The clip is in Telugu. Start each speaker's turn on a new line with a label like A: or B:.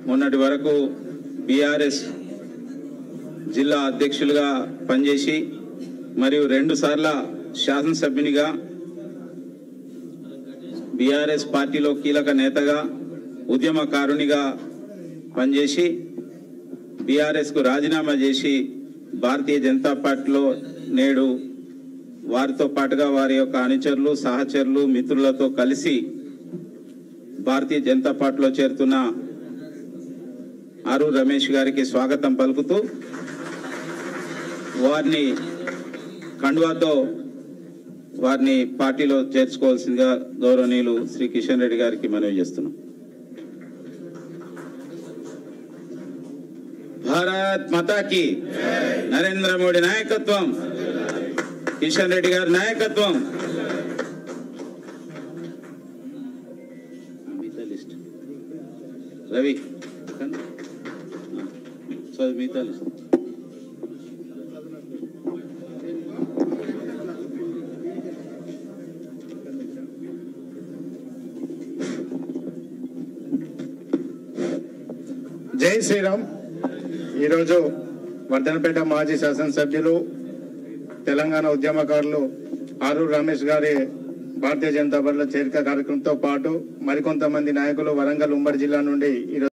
A: మొన్నటి వరకు బీఆర్ఎస్ జిల్లా అధ్యక్షులుగా పనిచేసి మరియు 2 సార్ల శాసనసభ్యునిగా బీఆర్ఎస్ పార్టీలో కీలక నేతగా ఉద్యమకారునిగా పనిచేసి బీఆర్ఎస్కు రాజీనామా చేసి భారతీయ జనతా పార్టీలో నేడు వారితో పాటుగా వారి యొక్క అనుచరులు సహచరులు మిత్రులతో కలిసి భారతీయ జనతా పార్టీలో చేరుతున్న ఆరు రమేష్ గారికి స్వాగతం పలుకుతూ వారిని కండువాతో వారిని పార్టీలో చేర్చుకోవాల్సిందిగా గౌరవనీయులు శ్రీ కిషన్ రెడ్డి గారికి మనవి చేస్తున్నాం. భారత్ మాతా కీ, నరేంద్ర మోడీ నాయకత్వం, కిషన్ రెడ్డి గారి నాయకత్వం. రవి మిగతా లిస్ట్
B: జై శ్రీరామ్. ఈరోజు వర్ధనపేట మాజీ శాసనసభ్యులు తెలంగాణ ఉద్యమకారులు ఆరూరు రమేష్ గారి భారతీయ జనతా పార్టీలో చేరిక కార్యక్రమంతో పాటు మరికొంతమంది నాయకులు వరంగల్ ఉమ్మడి జిల్లా నుండి ఈరోజు